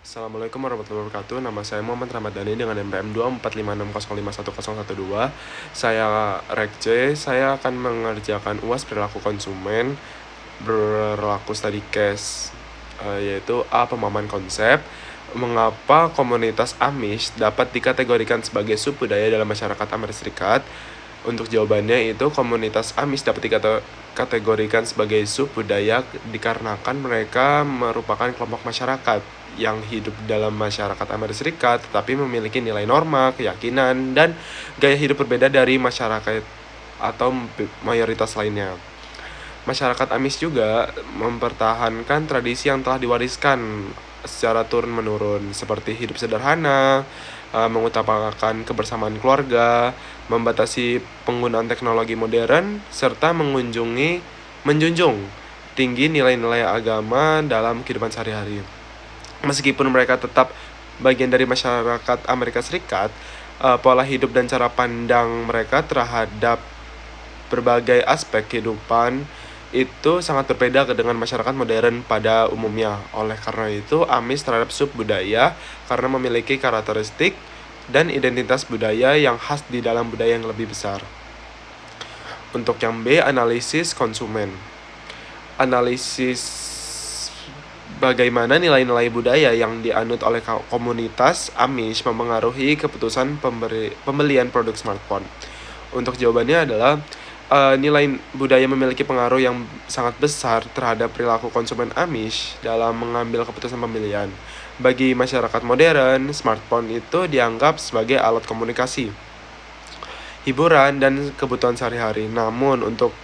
Assalamualaikum warahmatullahi wabarakatuh. Nama saya Muhammad Ramadhani dengan NPM 245605012. Saya Rekce. Saya akan mengerjakan UAS perilaku konsumen berlaku study case, yaitu A. Pemahaman konsep. Mengapa komunitas Amish dapat dikategorikan sebagai subbudaya dalam masyarakat Amerika Serikat? Untuk jawabannya itu komunitas Amish dapat dikategorikan sebagai subbudaya dikarenakan mereka merupakan kelompok masyarakat yang hidup dalam masyarakat Amerika Serikat tetapi memiliki nilai norma, keyakinan, dan gaya hidup berbeda dari masyarakat atau mayoritas lainnya. Masyarakat Amish juga mempertahankan tradisi yang telah diwariskan secara turun-menurun seperti hidup sederhana, mengutamakan kebersamaan keluarga, membatasi penggunaan teknologi modern, serta menjunjung tinggi nilai-nilai agama dalam kehidupan sehari-hari. Meskipun mereka tetap bagian dari masyarakat Amerika Serikat, pola hidup dan cara pandang mereka terhadap berbagai aspek kehidupan itu sangat berbeda dengan masyarakat modern pada umumnya. Oleh karena itu, Amish terhadap subbudaya karena memiliki karakteristik dan identitas budaya yang khas di dalam budaya yang lebih besar. Untuk yang B, analisis konsumen. Analisis bagaimana nilai-nilai budaya yang dianut oleh komunitas Amish mempengaruhi keputusan pembelian produk smartphone. Untuk jawabannya adalah nilai budaya memiliki pengaruh yang sangat besar terhadap perilaku konsumen Amish dalam mengambil keputusan pembelian. Bagi masyarakat modern, smartphone itu dianggap sebagai alat komunikasi, hiburan, dan kebutuhan sehari-hari. Namun untuk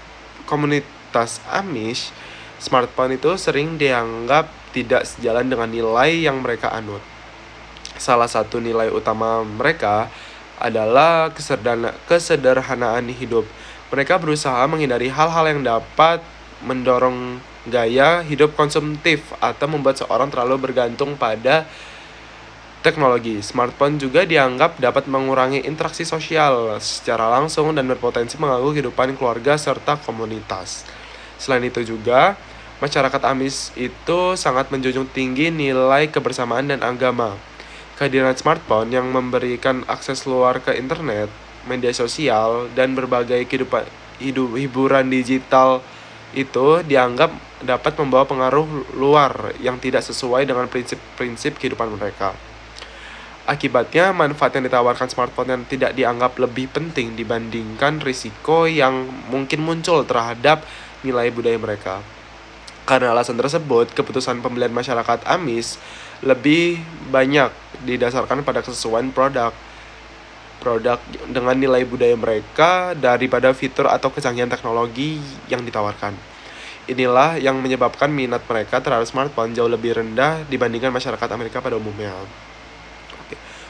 komunitas Amish, smartphone itu sering dianggap tidak sejalan dengan nilai yang mereka anut. Salah satu nilai utama mereka adalah kesederhanaan hidup. Mereka berusaha menghindari hal-hal yang dapat mendorong gaya hidup konsumtif atau membuat seorang terlalu bergantung pada teknologi. Smartphone juga dianggap dapat mengurangi interaksi sosial secara langsung dan berpotensi mengganggu kehidupan keluarga serta komunitas. Selain itu juga, masyarakat Amish itu sangat menjunjung tinggi nilai kebersamaan dan agama. Kehadiran smartphone yang memberikan akses luar ke internet, media sosial, dan berbagai hiburan digital itu dianggap dapat membawa pengaruh luar yang tidak sesuai dengan prinsip-prinsip kehidupan mereka. Akibatnya, manfaat yang ditawarkan smartphone yang tidak dianggap lebih penting dibandingkan risiko yang mungkin muncul terhadap nilai budaya mereka. Karena alasan tersebut, keputusan pembelian masyarakat Amish lebih banyak didasarkan pada kesesuaian produk dengan nilai budaya mereka daripada fitur atau kecanggihan teknologi yang ditawarkan. Inilah yang menyebabkan minat mereka terhadap smartphone jauh lebih rendah dibandingkan masyarakat Amerika pada umumnya.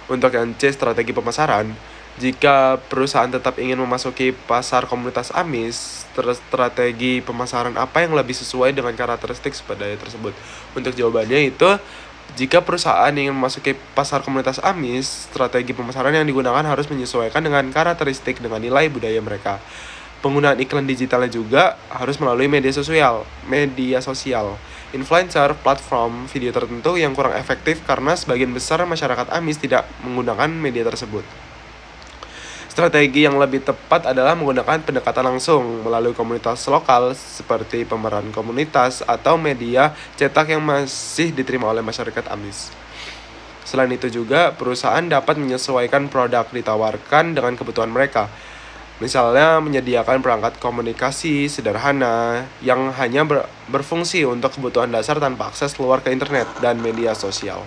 Untuk yang C, strategi pemasaran. Jika perusahaan tetap ingin memasuki pasar komunitas Amish, strategi pemasaran apa yang lebih sesuai dengan karakteristik subbudaya tersebut? Untuk jawabannya itu, jika perusahaan ingin memasuki pasar komunitas Amish, strategi pemasaran yang digunakan harus menyesuaikan dengan karakteristik dengan nilai budaya mereka. Penggunaan iklan digitalnya juga harus melalui media sosial, influencer, platform video tertentu yang kurang efektif karena sebagian besar masyarakat Amish tidak menggunakan media tersebut. Strategi yang lebih tepat adalah menggunakan pendekatan langsung melalui komunitas lokal seperti pemeran komunitas atau media cetak yang masih diterima oleh masyarakat Amish. Selain itu juga, perusahaan dapat menyesuaikan produk ditawarkan dengan kebutuhan mereka. Misalnya menyediakan perangkat komunikasi sederhana yang hanya berfungsi untuk kebutuhan dasar tanpa akses keluar ke internet dan media sosial.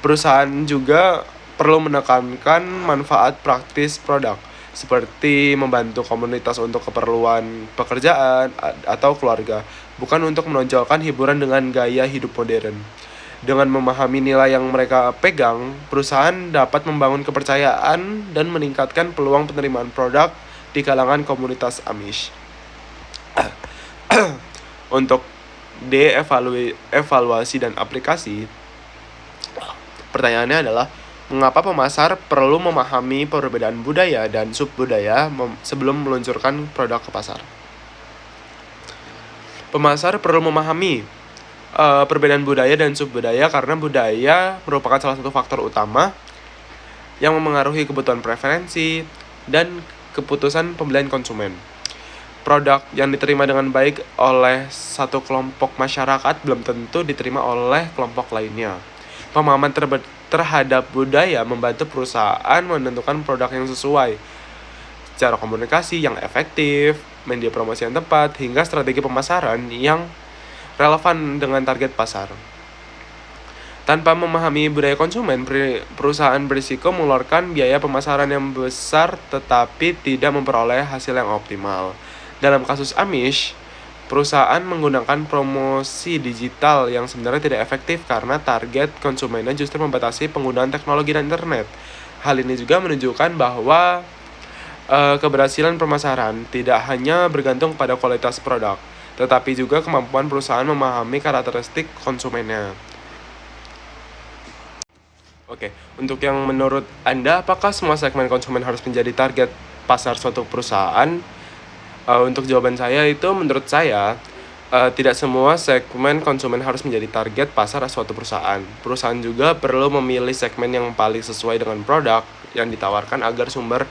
Perusahaan juga perlu menekankan manfaat praktis produk, seperti membantu komunitas untuk keperluan pekerjaan atau keluarga, bukan untuk menonjolkan hiburan dengan gaya hidup modern. Dengan memahami nilai yang mereka pegang, perusahaan dapat membangun kepercayaan dan meningkatkan peluang penerimaan produk di kalangan komunitas Amish. Untuk D, evaluasi dan aplikasi. Pertanyaannya adalah, mengapa pemasar perlu memahami perbedaan budaya dan subbudaya sebelum meluncurkan produk ke pasar? Pemasar perlu memahami perbedaan budaya dan subbudaya, karena budaya merupakan salah satu faktor utama yang memengaruhi kebutuhan preferensi dan keputusan pembelian konsumen. Produk yang diterima dengan baik oleh satu kelompok masyarakat belum tentu diterima oleh kelompok lainnya. Pemahaman terhadap budaya membantu perusahaan menentukan produk yang sesuai, cara komunikasi yang efektif, media promosi yang tepat, hingga strategi pemasaran yang relevan dengan target pasar. Tanpa memahami budaya konsumen, perusahaan berisiko mengeluarkan biaya pemasaran yang besar tetapi tidak memperoleh hasil yang optimal. Dalam kasus Amish, perusahaan menggunakan promosi digital yang sebenarnya tidak efektif karena target konsumennya justru membatasi penggunaan teknologi dan internet. Hal ini juga menunjukkan bahwa keberhasilan pemasaran tidak hanya bergantung pada kualitas produk, tetapi juga kemampuan perusahaan memahami karakteristik konsumennya. Oke, untuk yang menurut Anda, apakah semua segmen konsumen harus menjadi target pasar suatu perusahaan? Untuk jawaban saya itu, menurut saya, tidak semua segmen konsumen harus menjadi target pasar suatu perusahaan. Perusahaan juga perlu memilih segmen yang paling sesuai dengan produk yang ditawarkan agar sumber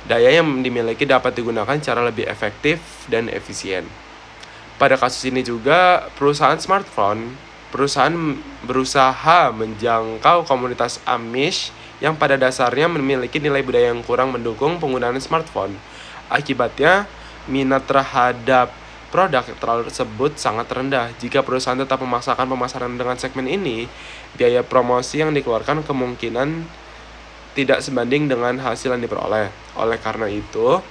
daya yang dimiliki dapat digunakan secara lebih efektif dan efisien. Pada kasus ini juga, perusahaan berusaha menjangkau komunitas Amish yang pada dasarnya memiliki nilai budaya yang kurang mendukung penggunaan smartphone. Akibatnya, minat terhadap produk tersebut sangat rendah. Jika perusahaan tetap memaksakan pemasaran dengan segmen ini, biaya promosi yang dikeluarkan kemungkinan tidak sebanding dengan hasil yang diperoleh. Oleh karena itu,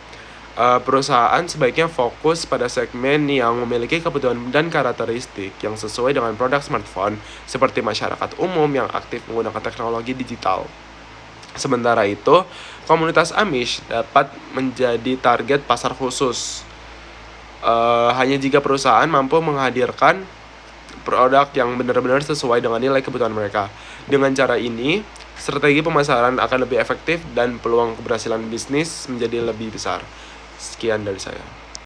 perusahaan sebaiknya fokus pada segmen yang memiliki kebutuhan dan karakteristik yang sesuai dengan produk smartphone, seperti masyarakat umum yang aktif menggunakan teknologi digital. Sementara itu, komunitas Amish dapat menjadi target pasar khusus hanya jika perusahaan mampu menghadirkan produk yang benar-benar sesuai dengan nilai kebutuhan mereka. Dengan cara ini, strategi pemasaran akan lebih efektif dan peluang keberhasilan bisnis menjadi lebih besar. Sekian dari saya.